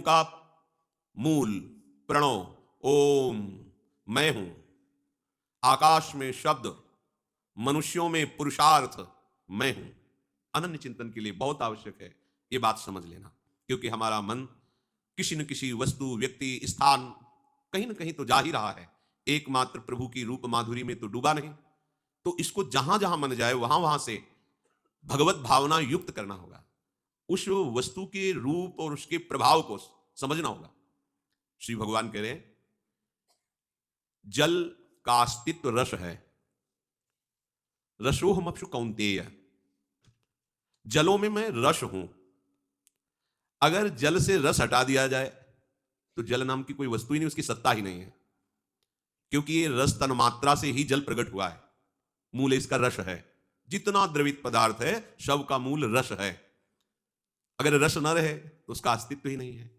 का मूल प्रणव ओम मैं हूं। आकाश में शब्द, मनुष्यों में पुरुषार्थ मैं हूं। अनन्य चिंतन के लिए बहुत आवश्यक है ये बात समझ लेना, क्योंकि हमारा मन किसी न किसी वस्तु, व्यक्ति, स्थान कहीं ना कहीं तो जा ही रहा है। एकमात्र प्रभु की रूप माधुरी में तो डूबा नहीं। तो इसको जहां जहां मन जाए वहां वहां से भगवत भावना युक्त करना होगा। उस वस्तु के रूप और उसके प्रभाव को समझना होगा। श्री भगवान कह रहे हैं जल का अस्तित्व रस है। रसोहमप्सु कौन्तेय, जलों में मैं रस हूं। अगर जल से रस हटा दिया जाए तो जल नाम की कोई वस्तु ही नहीं, उसकी सत्ता ही नहीं है, क्योंकि ये रस तन्मात्रा से ही जल प्रकट हुआ है। मूल इसका रस है। जितना द्रवित पदार्थ है सब का मूल रस है। अगर रस न रहे तो उसका अस्तित्व ही नहीं है।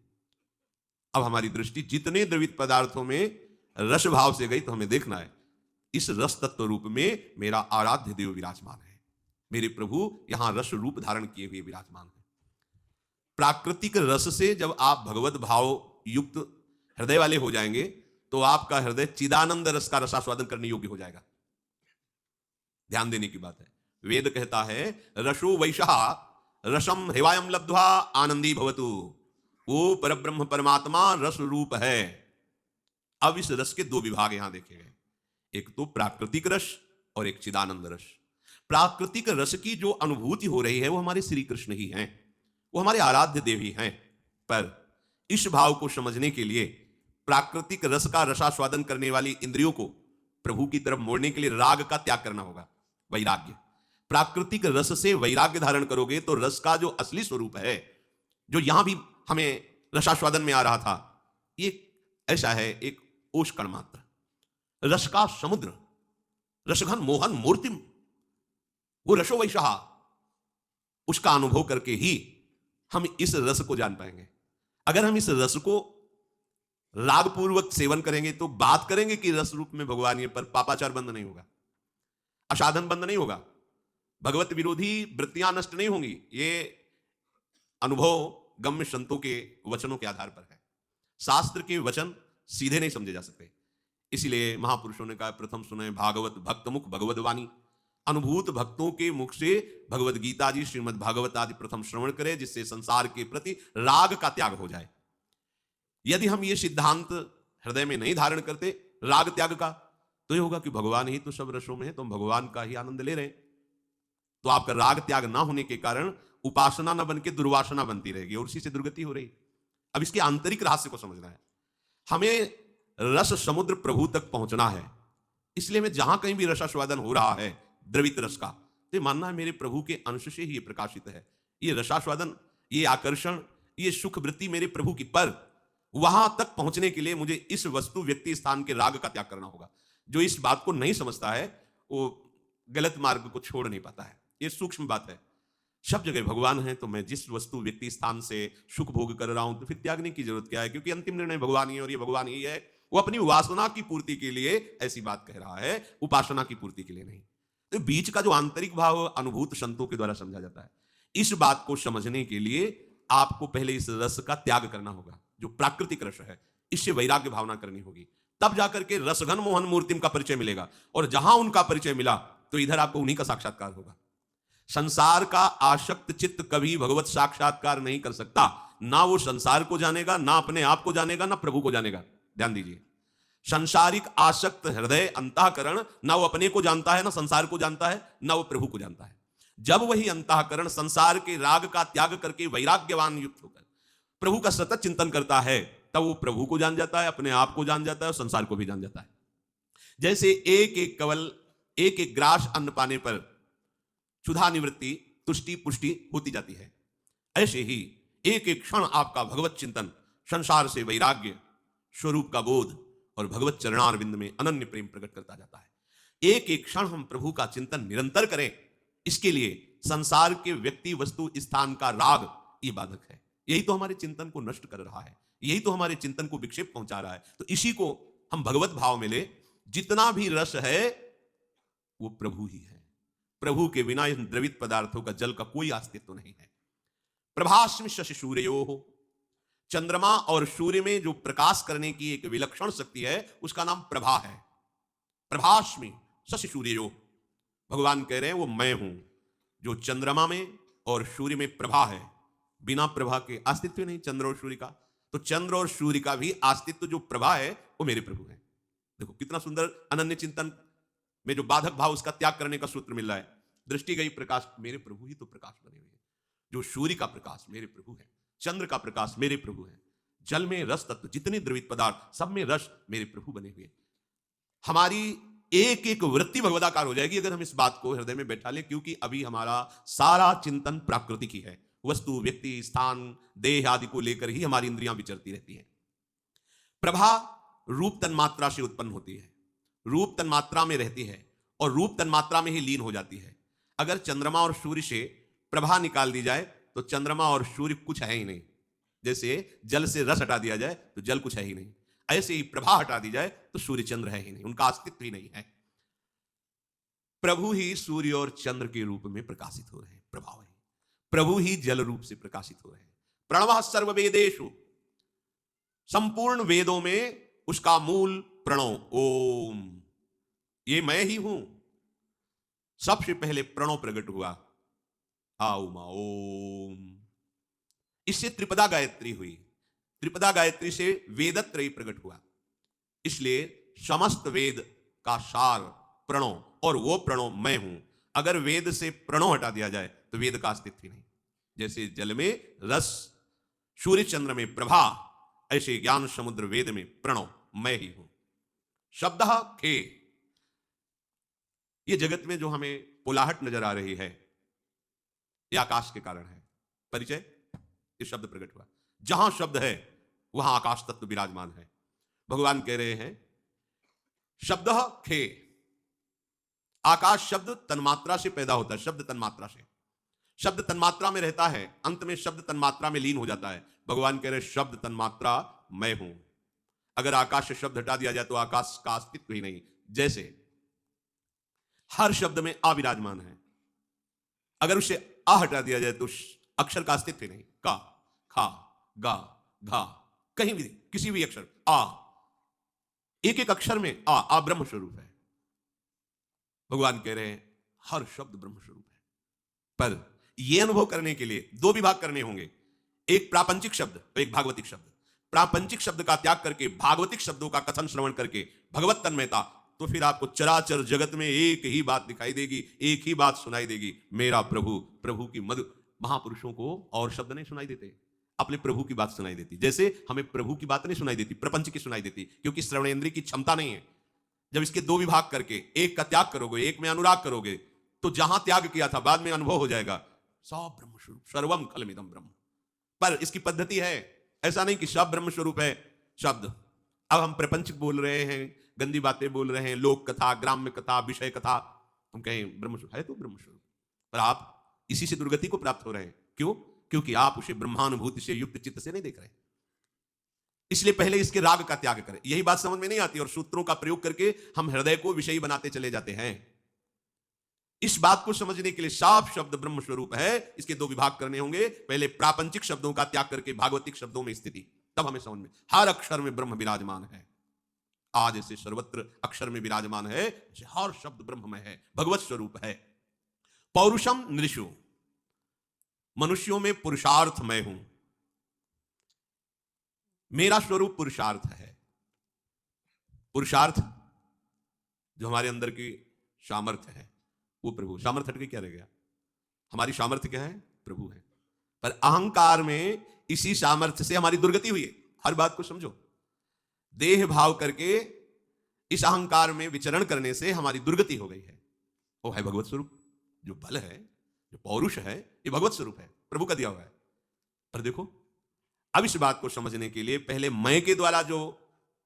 अब हमारी दृष्टि जितने द्रवित पदार्थों में रस भाव से गई तो हमें देखना है इस रस तत्व रूप में मेरा आराध्य देव विराजमान है। मेरे प्रभु यहां रस रूप धारण किए हुए विराजमान है। प्राकृतिक रस से जब आप भगवत भाव युक्त हृदय वाले हो जाएंगे तो आपका हृदय चिदानंद रस का रसास्वादन करने योग्य हो जाएगा। ध्यान देने की बात है। वेद कहता है रसो वैशा रसम हिवायम लब्ध्वा आनंदी भवतु। वो परब्रह्म परमात्मा रस रूप है। अब इस रस के दो विभाग यहां देखे गए, एक तो प्राकृतिक रस और एक चिदानंद रस। प्राकृतिक रस की जो अनुभूति हो रही है वो हमारे श्री कृष्ण ही हैं, वो हमारे आराध्य देव ही हैं। पर इस भाव को समझने के लिए प्राकृतिक रस का रसास्वादन करने वाली इंद्रियों को प्रभु की तरफ मोड़ने के लिए राग का त्याग करना होगा, वैराग्य। प्राकृतिक रस से वैराग्य धारण करोगे तो रस का जो असली स्वरूप है, जो यहां भी हमें रसास्वादन में आ रहा था, ये ऐसा है एक ओष कण मात्र, रस का समुद्र, रसघन मोहन मूर्तिम, वो रसो वैशा, उसका अनुभव करके ही हम इस रस को जान पाएंगे। अगर हम इस रस को रागपूर्वक सेवन करेंगे तो बात करेंगे कि रस रूप में भगवान, ये पर पापाचार बंद नहीं होगा, असाधन बंद नहीं होगा, भगवत विरोधी वृत्तियां नष्ट नहीं होंगी। ये अनुभव गम्य संतों के वचनों के आधार पर है। शास्त्र के वचन सीधे नहीं समझे जा सकते। इसीलिए महापुरुषों ने कहा प्रथम सुने भागवत भक्त मुख भगवत वाणी। अनुभूत भक्तों के मुख से भगवत गीता जी, श्रीमद् भागवत आदि प्रथम श्रवण करें, जिससे संसार के प्रति राग का त्याग हो जाए। यदि हम ये सिद्धांत हृदय में नहीं धारण करते राग त्याग का, तो ये होगा कि भगवान ही तो सब रसों में है, तो हम भगवान का ही आनंद ले रहे हैं। तो आपका राग त्याग ना होने के कारण उपासना न बन के दुर्वासना बनती रहेगी और उसी से दुर्गति हो रही। अब इसके आंतरिक रहस्य को समझना है। हमें रस समुद्र प्रभु तक पहुंचना है। इसलिए मैं जहां कहीं भी रसास्वादन हो रहा है द्रवित रस का, तो मानना है मेरे प्रभु के अंश से ही ये प्रकाशित है। ये रसास्वादन, ये आकर्षण, ये सुख वृत्ति मेरे प्रभु की। पर वहां तक पहुंचने के लिए मुझे इस वस्तु, व्यक्ति, स्थान के राग का त्याग करना होगा। जो इस बात को नहीं समझता है वो गलत मार्ग को छोड़ नहीं पाता है। ये सूक्ष्म बात है। सब जगह भगवान है, तो मैं जिस वस्तु, व्यक्ति, स्थान से सुख भोग कर रहा हूं तो फिर त्यागने की जरूरत क्या है, क्योंकि अंतिम निर्णय भगवान ही है और ये भगवान ही है। वो अपनी वासना की पूर्ति के लिए ऐसी बात कह रहा है, उपासना की पूर्ति के लिए नहीं। तो बीच का जो आंतरिक भाव अनुभूत संतों के द्वारा समझा जाता है। इस बात को समझने के लिए आपको पहले इस रस का त्याग करना होगा, जो प्राकृतिक रस है। इससे वैराग्य भावना करनी होगी, तब जाकर के रसघन मोहन मूर्तिम का परिचय मिलेगा। और जहां उनका परिचय मिला तो इधर आपको उन्हीं का साक्षात्कार होगा। संसार का आसक्त चित्त कभी भगवत साक्षात्कार नहीं कर सकता। ना वो संसार को जानेगा, ना अपने आप को जानेगा, ना प्रभु को जानेगा। ध्यान दीजिए, संसारिक आसक्त हृदय अंतःकरण ना वो अपने को जानता है, ना संसार को जानता है, ना वो प्रभु को जानता है। जब वही अंतःकरण संसार के राग का त्याग करके वैराग्यवान युक्त होकर प्रभु का सतत चिंतन करता है, तब वो प्रभु को जान जाता है, अपने आप को जान जाता है और संसार को भी जान जाता है। जैसे एक एक कवल, एक एक ग्रास अन्न पाने पर क्षुधा निवृत्ति, तुष्टि, पुष्टि होती जाती है, ऐसे ही एक एक क्षण आपका भगवत चिंतन, संसार से वैराग्य, स्वरूप का बोध और भगवत चरणारविंद में अनन्य प्रेम प्रकट करता जाता है। एक एक क्षण हम प्रभु का चिंतन निरंतर करें। इसके लिए संसार के व्यक्ति, वस्तु, स्थान का राग ये बाधक है। यही तो हमारे चिंतन को नष्ट कर रहा है, यही तो हमारे चिंतन को विक्षेप पहुंचा रहा है। तो इसी को हम भगवत भाव में ले। जितना भी रस है वो प्रभु ही है। प्रभु के बिना इन द्रवित पदार्थों का, जल का कोई अस्तित्व नहीं है। प्रभास्मि शशि सूर्यो चंद्रमा और सूर्य में जो प्रकाश करने की एक विलक्षण शक्ति है उसका नाम प्रभा है। प्रभास्मि शशि सूर्यो, भगवान कह रहे हैं वो मैं हूं जो चंद्रमा में और सूर्य में प्रभा है। बिना प्रभा के अस्तित्व नहीं चंद्र और सूर्य का, तो चंद्र और सूर्य का भी अस्तित्व जो प्रभा है वो मेरे प्रभु है। देखो कितना सुंदर अनन्य चिंतन में जो बाधक भाव उसका त्याग करने का सूत्र मिल रहा है। दृष्टि गई प्रकाश, मेरे प्रभु ही तो प्रकाश बने हुए हैं। जो सूर्य का प्रकाश मेरे प्रभु है, चंद्र का प्रकाश मेरे प्रभु है, जल में रस तत्व जितने द्रवित पदार्थ सब में रस मेरे प्रभु बने हुए। हमारी एक एक वृत्ति भगवदाकार हो जाएगी अगर हम इस बात को हृदय में बैठा लें, क्योंकि अभी हमारा सारा चिंतन प्राकृतिक ही है। वस्तु, व्यक्ति, स्थान, देह आदि को लेकर ही हमारी इंद्रियां विचरती रहती हैं। प्रभा रूप तन्मात्रा से उत्पन्न होती है, रूप तन्मात्रा में रहती है और रूप तन्मात्रा में ही लीन हो जाती है। अगर चंद्रमा और सूर्य से प्रभा निकाल दी जाए तो चंद्रमा और सूर्य कुछ है ही नहीं। जैसे जल से रस हटा दिया जाए तो जल कुछ है ही नहीं, ऐसे ही प्रभा हटा दी जाए तो सूर्य चंद्र है ही नहीं, उनका अस्तित्व ही नहीं है। प्रभु ही सूर्य और चंद्र के रूप में प्रकाशित हो रहे हैं, प्रभाव है। प्रभु ही जल रूप से प्रकाशित हो रहे हैं। प्रणवः सर्व वेदेषु, संपूर्ण वेदों में उसका मूल प्रणव ओम, ये मैं ही हूं। सबसे पहले प्रणव प्रकट हुआ, आउमा ओम, इससे त्रिपदा गायत्री हुई, त्रिपदा गायत्री से वेदत्रयी प्रकट हुआ। इसलिए समस्त वेद का सार प्रणव, और वो प्रणव मैं हूं। अगर वेद से प्रणव हटा दिया जाए तो वेद का अस्तित्व ही नहीं। जैसे जल में रस, सूर्य चंद्र में प्रभा, ऐसे ज्ञान समुद्र वेद में प्रणव मैं ही हूं। शब्द खे, ये जगत में जो हमें पोलाहट नजर आ रही है ये आकाश के कारण है। परिचय, ये शब्द प्रकट हुआ। जहां शब्द है वहां आकाश तत्व विराजमान है। भगवान कह रहे हैं शब्द खे, आकाश शब्द तन्मात्रा से पैदा होता है, शब्द तन्मात्रा से, शब्द तन्मात्रा में रहता है, अंत में शब्द तन्मात्रा में लीन हो जाता है। भगवान कह रहे शब्द तन्मात्रा मैं हूं। अगर आकाश से शब्द हटा दिया जाए तो आकाश का अस्तित्व ही नहीं। जैसे हर शब्द में आ विराजमान है, अगर उसे आ हटा दिया जाए तो अक्षर का अस्तित्व ही नहीं। का, खा, गा, घा, कहीं भी किसी भी अक्षर आ, एक एक अक्षर में आ ब्रह्म स्वरूप है। भगवान कह रहे हैं हर शब्द ब्रह्म स्वरूप है। पर यह अनुभव करने के लिए दो विभाग करने होंगे, एक प्रापंचिक शब्द और एक भागवतिक शब्द। प्रापंचिक शब्द का त्याग करके भागवतिक शब्दों का कथन श्रवण करके भगवत तन्मयता, तो फिर आपको चराचर जगत में एक ही बात दिखाई देगी, एक ही बात सुनाई देगी, मेरा प्रभु। प्रभु की मधु, महापुरुषों को और शब्द नहीं सुनाई देते, अपने प्रभु की बात सुनाई देती। जैसे हमें प्रभु की बात नहीं सुनाई देती, प्रपंच की सुनाई देती, क्योंकि श्रवणेंद्रिय की क्षमता नहीं है। जब इसके दो विभाग करके एक का त्याग करोगे, एक में अनुराग करोगे, तो जहां त्याग किया था बाद में अनुभव हो जाएगा सब ब्रह्म स्वरूप, सर्वम खलमिदं ब्रह्म। पर इसकी पद्धति है, ऐसा नहीं कि सब ब्रह्म स्वरूप है शब्द। अब हम प्रपंच बोल रहे हैं, गंदी बातें बोल रहे हैं, लोक कथा, ग्राम्य कथा, विषय कथा, हम कहें ब्रह्म स्वरूप है तो ब्रह्म स्वरूप, पर आप इसी से दुर्गति को प्राप्त हो रहे हैं। क्यों? क्योंकि आप उसे ब्रह्मानुभूति से युक्त चित्त से नहीं देख रहे। इसलिए पहले इसके राग का त्याग करें। यही बात समझ में नहीं आती और सूत्रों का प्रयोग करके हम हृदय को विषयी बनाते चले जाते हैं। इस बात को समझने के लिए साफ शब्द ब्रह्म स्वरूप है, इसके दो विभाग करने होंगे। पहले प्रापंचिक शब्दों का त्याग करके भागवतिक शब्दों में स्थिति, तब हमें समझ में हर अक्षर में ब्रह्म विराजमान है। आज ऐसे सर्वत्र अक्षर में विराजमान है, हर शब्द ब्रह्म में है, भगवत स्वरूप है। पौरुषम नृषु, मनुष्यों में पुरुषार्थ मैं हूं। मेरा स्वरूप पुरुषार्थ है। पुरुषार्थ जो हमारे अंदर की सामर्थ्य है वो प्रभु। सामर्थ्य हटके क्या रह गया? हमारी सामर्थ्य क्या है? प्रभु है। पर अहंकार में इसी सामर्थ्य से हमारी दुर्गति हुई है। हर बात को समझो, देह भाव करके इस अहंकार में विचरण करने से हमारी दुर्गति हो गई है। वो है भगवत स्वरूप। जो बल है, जो पौरुष है, ये भगवत स्वरूप है, प्रभु का दिया हुआ है। पर देखो, अब इस बात को समझने के लिए पहले मैं के द्वारा जो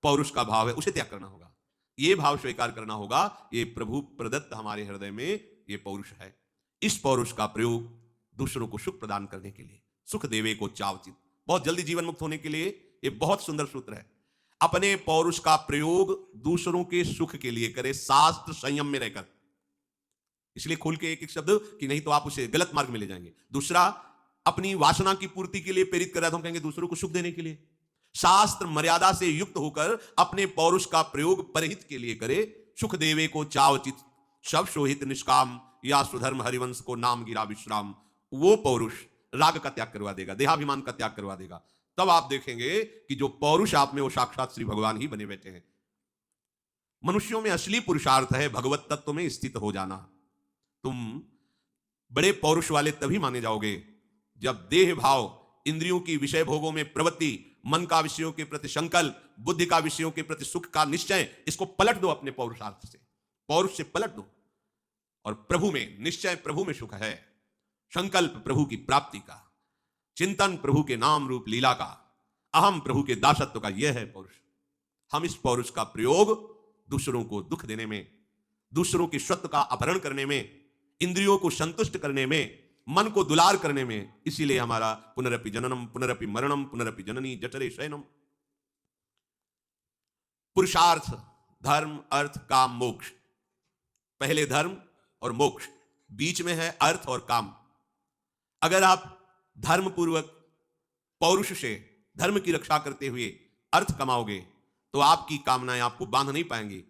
पौरुष का भाव है उसे त्याग करना होगा। ये भाव स्वीकार करना होगा, ये प्रभु प्रदत्त हमारे हृदय में ये पौरुष है। इस पौरुष का प्रयोग दूसरों को सुख प्रदान करने के लिए, सुख देवे को चावचित, बहुत जल्दी जीवन मुक्त होने के लिए ये बहुत सुंदर सूत्र है। अपने पौरुष का प्रयोग दूसरों के सुख के लिए करे, शास्त्र संयम में रहकर। इसलिए खोल के एक एक शब्द कि नहीं तो आप उसे गलत मार्ग में ले जाएंगे। दूसरा, अपनी वासना की पूर्ति के लिए प्रेरित कर रहा है, तो हम कहेंगे दूसरों को सुख देने के लिए। शास्त्र मर्यादा से युक्त होकर अपने पौरुष का प्रयोग परहित के लिए करे। सुख देवे को चावचित सब शोहित निष्काम, या सुधर्म हरिवंश को नाम गिरा विश्राम। वो पौरुष राग का त्याग करवा देगा, देहाभिमान का त्याग करवा देगा। तब आप देखेंगे कि जो पौरुष आप में, वो साक्षात श्री भगवान ही बने बैठे हैं। मनुष्यों में असली पुरुषार्थ है भगवत तत्व में स्थित हो जाना। तुम बड़े पौरुष वाले तभी माने जाओगे जब देह भाव, इंद्रियों की विषय भोगों में प्रवृत्ति, मन का विषयों के प्रति संकल्प, बुद्धि का विषयों के प्रति सुख का निश्चय, इसको पलट दो अपने पौरुषार्थ से, पौरुष से पलट दो। और प्रभु में निश्चय, प्रभु में सुख है, संकल्प प्रभु की प्राप्ति का, चिंतन प्रभु के नाम रूप लीला का, अहम प्रभु के दासत्व का, यह है पौरुष। हम इस पौरुष का प्रयोग दूसरों को दुख देने में, दूसरों के स्वत्व का अपहरण करने में, इंद्रियों को संतुष्ट करने में, मन को दुलार करने में, इसीलिए हमारा पुनरपि जननम पुनरपि मरणम पुनरपि जननी जठरे शयनम। पुरुषार्थ, धर्म, अर्थ, काम, मोक्ष। पहले धर्म और मोक्ष, बीच में है अर्थ और काम। अगर आप धर्म पूर्वक पौरुष से धर्म की रक्षा करते हुए अर्थ कमाओगे तो आपकी कामनाएं आपको बांध नहीं पाएंगी,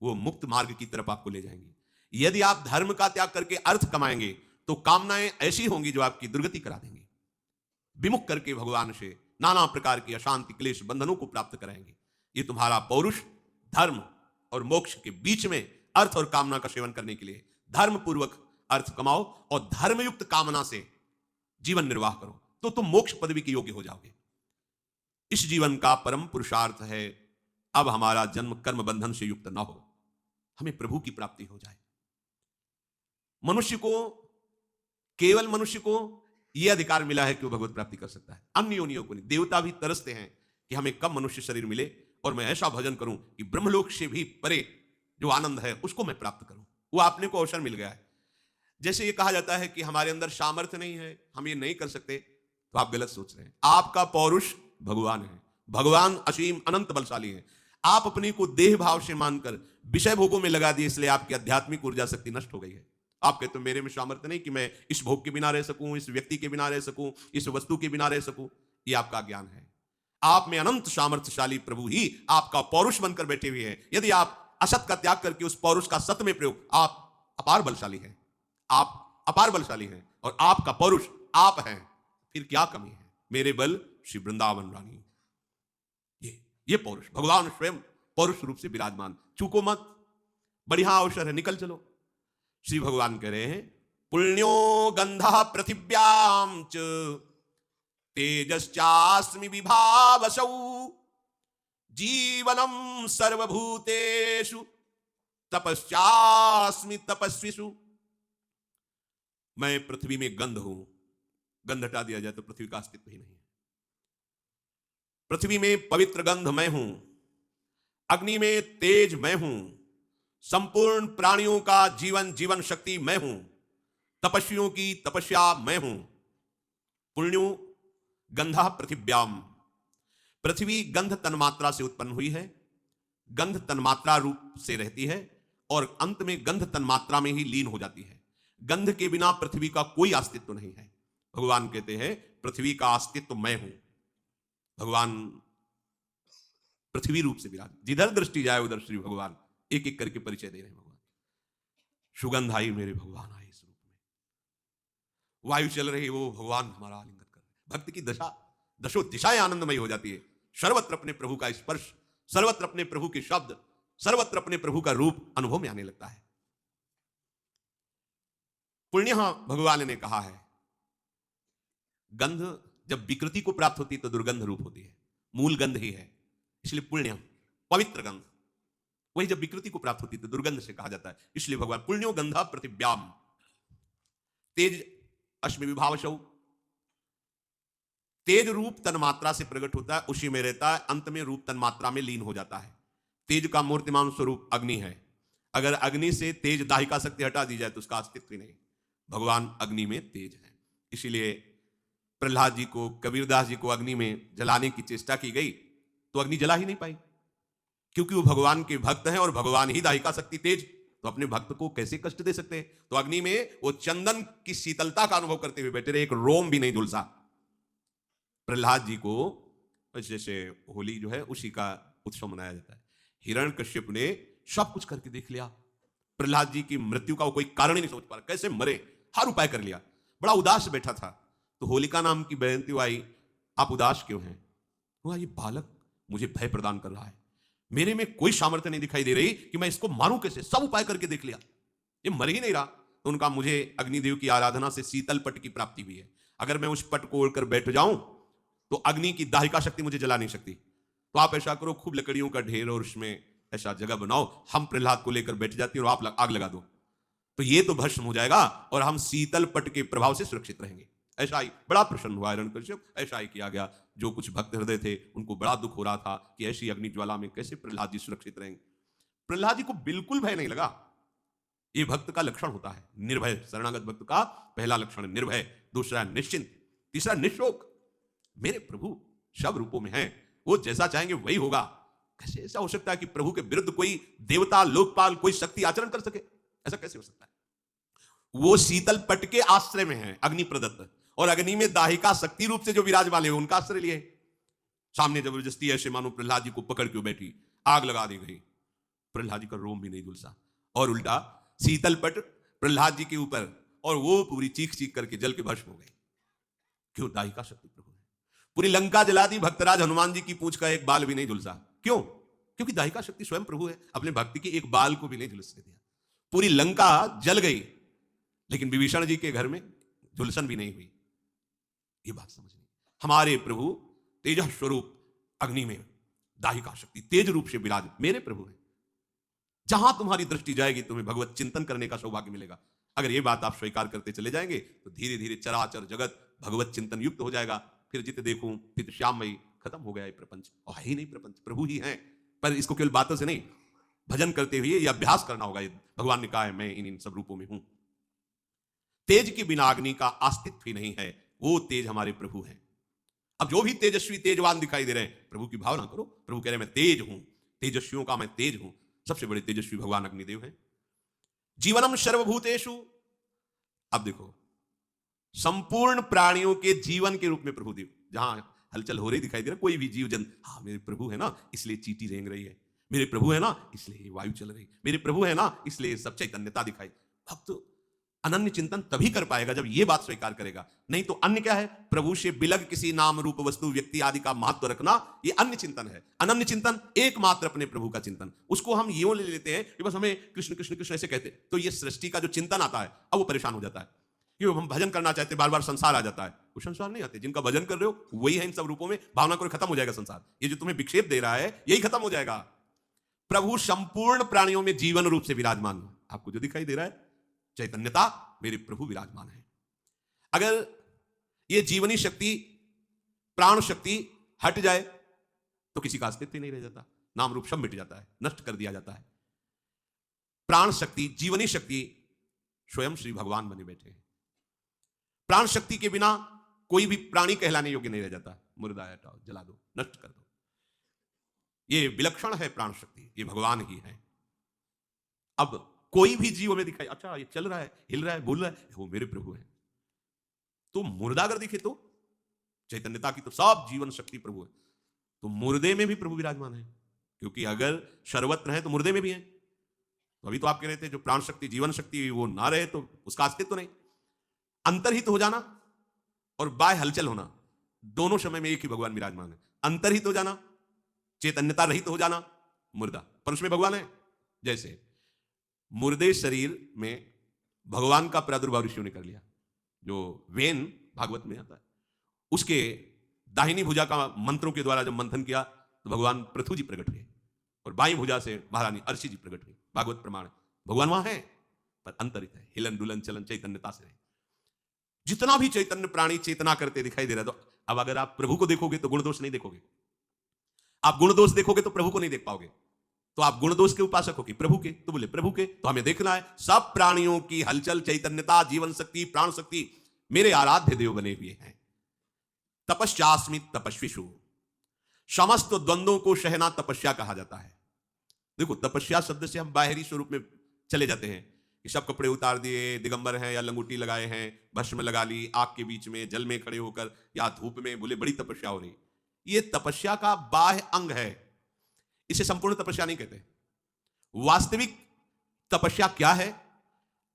वो मुक्त मार्ग की तरफ आपको ले जाएंगी। यदि आप धर्म का त्याग करके अर्थ कमाएंगे तो कामनाएं ऐसी होंगी जो आपकी दुर्गति करा देंगी, विमुख करके भगवान से नाना प्रकार की अशांति, क्लेश, बंधनों को प्राप्त कराएंगे। ये तुम्हारा पौरुष धर्म और मोक्ष के बीच में अर्थ और कामना का सेवन करने के लिए धर्म पूर्वक अर्थ कमाओ और धर्मयुक्त कामना से जीवन निर्वाह करो, तो तुम मोक्ष पदवी के योग्य हो जाओगे। इस जीवन का परम पुरुषार्थ है अब हमारा जन्म कर्म बंधन से युक्त ना हो, हमें प्रभु की प्राप्ति हो जाए। मनुष्य को, केवल मनुष्य को यह अधिकार मिला है कि वो भगवत प्राप्ति कर सकता है, अन्य योनियों को नहीं। देवता भी तरसते हैं कि हमें कब मनुष्य शरीर मिले और मैं ऐसा भजन करूं कि ब्रह्मलोक से भी परे जो आनंद है उसको मैं प्राप्त करूं। वो आपने को अवसर मिल गया है। जैसे ये कहा जाता है कि हमारे अंदर सामर्थ्य नहीं है, हम ये नहीं कर सकते, तो आप गलत सोच रहे हैं। आपका पौरुष भगवान है, भगवान असीम अनंत बलशाली है। आप अपने को देह भाव से मानकर विषय भोगों में लगा दिए, इसलिए आपकी आध्यात्मिक ऊर्जा शक्ति नष्ट हो गई है। आप कहते हो मेरे में सामर्थ्य नहीं कि मैं इस भोग के बिना रह सकूं, इस व्यक्ति के बिना रह सकूं, इस वस्तु के बिना रह सकूं। ये आपका ज्ञान है। आप में अनंत सामर्थ्यशाली प्रभु ही आपका पौरुष बनकर बैठे हुए हैं। यदि आप असत का त्याग करके उस पौरुष का सत में प्रयोग, आप अपार बलशाली हैं, आप अपार बलशाली हैं और आपका पौरुष आप हैं, फिर क्या कमी है। मेरे बल श्री वृंदावन रानी, ये पौरुष भगवान स्वयं पौरुष रूप से विराजमान। चूको मत, बढ़िया अवसर है, निकल चलो। श्री भगवान कह रहे हैं पुण्यो गंधा पृथिव्याम च तेजश्चास्मि विभावसौ जीवनम सर्वभूतेषु तपश्चास्मि तपस्विषु। मैं पृथ्वी में गंध हूं। गंध हटा दिया जाए तो पृथ्वी का अस्तित्व ही नहीं है। पृथ्वी में पवित्र गंध मैं हूं, अग्नि में तेज मैं हूं, संपूर्ण प्राणियों का जीवन शक्ति मैं हूं, तपस्वियों की तपस्या मैं हूं। पुण्यो गंधा पृथिव्याम, पृथ्वी गंध तन्मात्रा से उत्पन्न हुई है, गंध तन्मात्रा रूप से रहती है और अंत में गंध तन्मात्रा में ही लीन हो जाती है। गंध के बिना पृथ्वी का कोई अस्तित्व नहीं है। भगवान कहते हैं पृथ्वी का अस्तित्व मैं हूं। भगवान पृथ्वी रूप से विराज, जिधर दृष्टि जाए उधर श्री भगवान एक एक करके परिचय दे रहे हैं। भगवान सुगंध आई, मेरे भगवान आए इस रूप में। वायु चल रही, वो भगवान हमारा आलिंगन कर रहे हैं। भक्त की दशा, दशो दिशाएं आनंदमयी हो जाती है। सर्वत्र अपने प्रभु का स्पर्श, सर्वत्र अपने प्रभु के शब्द, सर्वत्र अपने प्रभु का रूप अनुभव में आने लगता है। पुण्य भगवान ने कहा है, गंध जब विकृति को प्राप्त होती है तो दुर्गंध रूप होती है, मूल गंध ही है, इसलिए पुण्य पवित्र गंध। वही जब विकृति को प्राप्त होती है तो दुर्गंध से कहा जाता है, इसलिए भगवान पुण्यो गंधा पृथिव्याम तेज अश्मि विभावशौ। तेज रूप तन्मात्रा से प्रकट होता है, उसी में रहता है, अंत में रूप तन्मात्रा में लीन हो जाता है। तेज का मूर्तिमान स्वरूप अग्नि है। अगर अग्नि से तेज दाहिका शक्ति हटा दी जाए तो उसका अस्तित्व ही नहीं। भगवान अग्नि में तेज है, इसीलिए प्रहलाद जी को, कबीरदास जी को अग्नि में जलाने की चेष्टा की गई तो अग्नि जला ही नहीं पाई, क्योंकि वो भगवान के भक्त हैं और भगवान ही दाहिका शक्ति तेज तो अपने भक्त को कैसे कष्ट दे सकते हैं? तो अग्नि में वो चंदन की शीतलता का अनुभव करते हुए बैठे रहे, एक रोम भी नहीं झुलसा। प्रहलाद जी को जैसे होली जो है उसी का उत्सव मनाया जाता है। हिरण्यकश्यप ने सब कुछ करके देख लिया, प्रहलाद जी की मृत्यु का वो कोई कारण ही नहीं समझ पा रहा, कैसे मरे, हर उपाय कर लिया, बड़ा उदास बैठा था। तो होलिका नाम की बहनती आई, आप उदास क्यों हैं? हुआ ये बालक मुझे भय प्रदान कर रहा है, मेरे में कोई सामर्थ्य नहीं दिखाई दे रही कि मैं इसको मारूं कैसे, सब उपाय करके देख लिया, ये मर ही नहीं रहा। तो उनका मुझे अग्निदेव की आराधना से शीतल पट की प्राप्ति हुई है, अगर मैं उस पट को ओढ़कर बैठ जाऊं तो अग्नि की दाहिका शक्ति मुझे जला नहीं सकती। तो आप ऐसा करो, खूब लकड़ियों का ढेर और उसमें ऐसा जगह बनाओ, हम प्रहलाद को लेकर बैठ जाती और आप आग लगा दो, तो ये तो भस्म हो जाएगा और हम शीतल पट के प्रभाव से सुरक्षित रहेंगे। ऐसा ही बड़ा प्रसन्न हुआ हिरण्यकश्यप, ऐसा ही किया गया। जो कुछ भक्त हृदय थे उनको बड़ा दुख हो रहा था कि ऐसी अग्नि ज्वाला में कैसे प्रहलाद जी सुरक्षित रहेंगे। प्रहलाद जी को बिल्कुल भय नहीं लगा। ये भक्त का लक्षण होता है, निर्भय। शरणागत भक्त का पहला लक्षण निर्भय, दूसरा निश्चिंत, तीसरा निशोक। मेरे प्रभु सब रूपों में हैं, वो जैसा चाहेंगे वही होगा। कैसे ऐसा हो सकता है कि प्रभु के विरुद्ध कोई देवता, लोकपाल, कोई शक्ति आचरण कर सके? ऐसा कैसे हो सकता है? वो शीतल पट के आश्रय में है, अग्नि प्रदत्त, और अग्नि में दाहिका शक्ति रूप से जो विराजमान है उनका आश्रय लिए। सामने जबरदस्ती ऐसे मानो प्रहलाद जी को पकड़ के बैठी, आग लगा दी गई, प्रहलाद जी का रोम भी नहीं झुलसा, और उल्टा शीतल पट प्रहलाद जी के ऊपर, और वो पूरी चीख चीख करके जल के भस्म हो गई। क्यों? दाहिका शक्ति प्रभु है। पूरी लंका जला दी, भक्तराज हनुमान जी की पूंछ का एक बाल भी नहीं झुलसा। क्यों? क्योंकि दाहिका शक्ति स्वयं प्रभु है, अपने भक्ति के एक बाल को भी नहीं झुलसने दिया। पूरी लंका जल गई, लेकिन विभीषण जी के घर में झुलसन भी नहीं हुई। ये बात समझनी। हमारे प्रभु तेज स्वरूप अग्नि में दाहिका शक्ति तेज रूप से विराज मेरे प्रभु है। जहां तुम्हारी दृष्टि जाएगी तुम्हें भगवत चिंतन करने का सौभाग्य मिलेगा। अगर ये बात आप स्वीकार करते चले जाएंगे तो धीरे धीरे चराचर जगत भगवत चिंतन युक्त हो जाएगा। फिर जित देखूं तित श्याममयी, खत्म हो गया ये प्रपंच, और है ही नहीं प्रपंच, प्रभु ही है। पर इसको केवल बातों से नहीं, भजन करते हुए यह अभ्यास करना होगा। भगवान ने कहा है मैं इन सब रूपों में हूं। तेज के बिना अग्नि का अस्तित्व ही नहीं है, वो तेज हमारे प्रभु हैं। अब जो भी तेजस्वी तेजवान दिखाई दे रहे हैं, प्रभु की भावना करो। प्रभु कह रहे हैं मैं तेज हूं, तेजस्वियों का मैं तेज हूं। सबसे बड़े तेजस्वी भगवान अग्निदेव हैं। जीवनम सर्वभूतेषु, अब देखो, संपूर्ण प्राणियों के जीवन के रूप में प्रभु देव, जहां हलचल हो रही दिखाई दे रहा, कोई भी जीव जंतु, हाँ मेरे प्रभु है ना इसलिए चींटी रेंग रही है, मेरे प्रभु है ना इसलिए वायु चल रही, मेरे प्रभु है ना इसलिए सब चैतन्यता दिखाई। भक्त अनन्य चिंतन तभी कर पाएगा जब ये बात स्वीकार करेगा। नहीं तो अन्य क्या है? प्रभु से बिलग किसी नाम रूप वस्तु व्यक्ति आदि का महत्व रखना, ये अन्य चिंतन है। अनन्य चिंतन एकमात्र अपने प्रभु का चिंतन, उसको हम यूं ले लेते हैं कि बस हमें कृष्ण कृष्ण कृष्ण ऐसे कहते, तो ये सृष्टि का जो चिंतन आता है अब वो परेशान हो जाता है। क्यों? हम भजन करना चाहते, बार बार संसार आ जाता है। वो संसार नहीं आते, जिनका भजन कर रहे हो वही है इन सब रूपों में। भावना करो खत्म हो जाएगा संसार, ये जो तुम्हें विक्षेप दे रहा है यही खत्म हो जाएगा। प्रभु संपूर्ण प्राणियों में जीवन रूप से विराजमान। आपको जो दिखाई दे रहा है चैतन्यता, मेरे प्रभु विराजमान है। अगर ये जीवनी शक्ति, प्राण शक्ति हट जाए तो किसी का अस्तित्व ही नहीं रह जाता, नाम रूप सब मिट जाता है, नष्ट कर दिया जाता है। प्राण शक्ति, जीवनी शक्ति स्वयं श्री भगवान बने बैठे हैं। प्राण शक्ति के बिना कोई भी प्राणी कहलाने योग्य नहीं रह जाता। मुर्दा हटाओ, जला दो, नष्ट कर दो। ये विलक्षण है प्राण शक्ति, ये भगवान ही है। अब कोई भी जीव हमें दिखाई, अच्छा ये चल रहा है, हिल रहा है, बोल रहा है, वो मेरे प्रभु है। तो मुर्दा अगर दिखे तो चैतन्यता की तो सब जीवन शक्ति प्रभु है, तो मुर्दे में भी प्रभु विराजमान है। क्योंकि अगर सर्वत्र है तो मुर्दे में भी है। तो अभी तो आप कह रहे थे जो प्राण शक्ति, जीवन शक्ति वो ना रहे तो उसका अस्तित्व नहीं। अंतर्हित हो जाना और बाह्य हलचल होना, दोनों समय में एक ही भगवान विराजमान है। अंतर्हित हो जाना, चैतन्यता रहित हो जाना, मुर्दा, पर उसमें भगवान है। जैसे मुर्दे शरीर में भगवान का प्रादुर्भाव ऋषियों ने कर लिया। जो वेन भागवत में आता है, उसके दाहिनी भुजा का मंत्रों के द्वारा जब मंथन किया तो भगवान पृथु जी प्रकट हुए, और बाई भुजा से महारानी अर्शी जी प्रकट हुई। भागवत प्रमाण भगवान वहां है पर अंतरित है, हिलन डुलन चलन चैतन्यता से है। जितना भी चैतन्य प्राणी चेतना करते दिखाई दे रहा है। तो अब अगर आप प्रभु को देखोगे तो गुण दोष नहीं देखोगे, आप गुण दोष देखोगे तो प्रभु को नहीं देख पाओगे। तो आप गुण दोष के उपासक हो कि प्रभु के? तो बोले प्रभु के। तो हमें देखना है सब प्राणियों की हलचल, चैतन्यता, जीवन शक्ति, प्राण शक्ति मेरे आराध्य देव बने हुए हैं। तपस्यास्मि तपस्विषु, समस्त द्वंद्वों को सहना तपस्या कहा जाता है। देखो, तपस्या शब्द से हम बाहरी स्वरूप में चले जाते हैं कि सब कपड़े उतार दिए, दिगंबर हैं या लंगोटी लगाए हैं, भस्म लगा ली, आग के बीच में जल में खड़े होकर या धूप में, बोले बड़ी तपस्या हो रही। ये तपस्या का बाह्य अंग है, इसे संपूर्ण तपस्या नहीं कहते। वास्तविक तपस्या क्या है?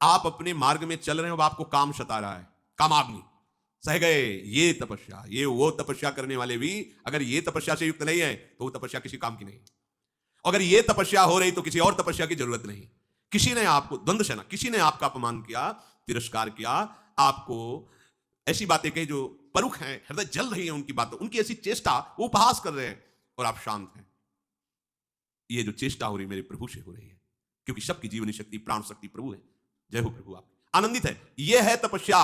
आप अपने मार्ग में चल रहे हो, अब आपको काम सता रहा है, कामाग्नि, सह गए, ये तपस्या। ये वो तपस्या करने वाले भी अगर ये तपस्या से युक्त नहीं है तो वो तपस्या किसी काम की नहीं। अगर ये तपस्या हो रही तो किसी और तपस्या की जरूरत नहीं। किसी ने आपको द्वंद्व सेना, किसी ने आपका अपमान किया, तिरस्कार किया, आपको ऐसी बातें कही जो परुख हैं, हृदय जल रही है उनकी बातों, उनकी ऐसी चेष्टा, वो उपहास कर रहे हैं और आप शांत हैं। ये जो चेष्टा हो रही मेरे प्रभु से हो रही है, क्योंकि सबकी जीवनी शक्ति, प्राण शक्ति प्रभु है। जय हो प्रभु, आप आनंदित है। यह है तपस्या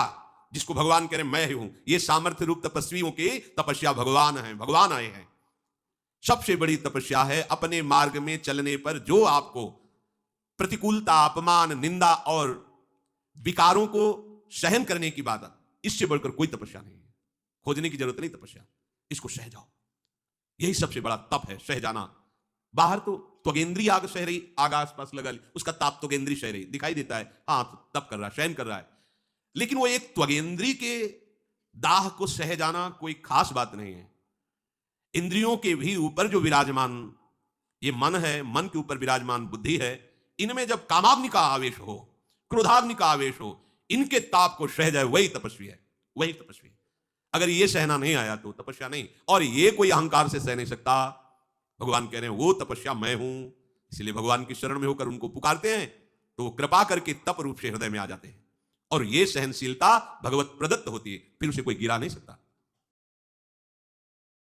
जिसको भगवान कह रहे मैं ही हूं। ये सामर्थ्य रूप तपस्वियों की तपस्या भगवान है, भगवान आए हैं। सबसे बड़ी तपस्या है अपने मार्ग में चलने पर जो आपको प्रतिकूलता, अपमान, निंदा और विकारों को सहन करने की बात, इससे बढ़कर कोई तपस्या नहीं है। खोजने की जरूरत नहीं तपस्या, इसको सह जाओ। यही सबसे बड़ा तप है, सह जाना। बाहर तो त्वगेंद्री आग सह रही, आग आसपास लगा ली, उसका ताप त्वगेंद्री सह रही, दिखाई देता है, हाँ तप कर रहा है, सहन कर रहा है। लेकिन वो एक त्वगेंद्री के दाह को सह जाना कोई खास बात नहीं है। इंद्रियों के भी ऊपर जो विराजमान ये मन है, मन के ऊपर विराजमान बुद्धि है, इनमें जब कामाग्नि का आवेश हो, क्रोधाग्नि का आवेश हो, इनके ताप को सह जाए, वही तपस्वी है, वही तपस्वी है। अगर ये सहना नहीं आया तो तपस्या नहीं। और ये कोई अहंकार से सह नहीं सकता। भगवान कह रहे हैं वो तपस्या मैं हूं। इसलिए भगवान की शरण में होकर उनको पुकारते हैं तो वो कृपा करके तप रूप से हृदय में आ जाते हैं। और ये सहनशीलता भगवत प्रदत्त होती है, फिर उसे कोई गिरा नहीं सकता।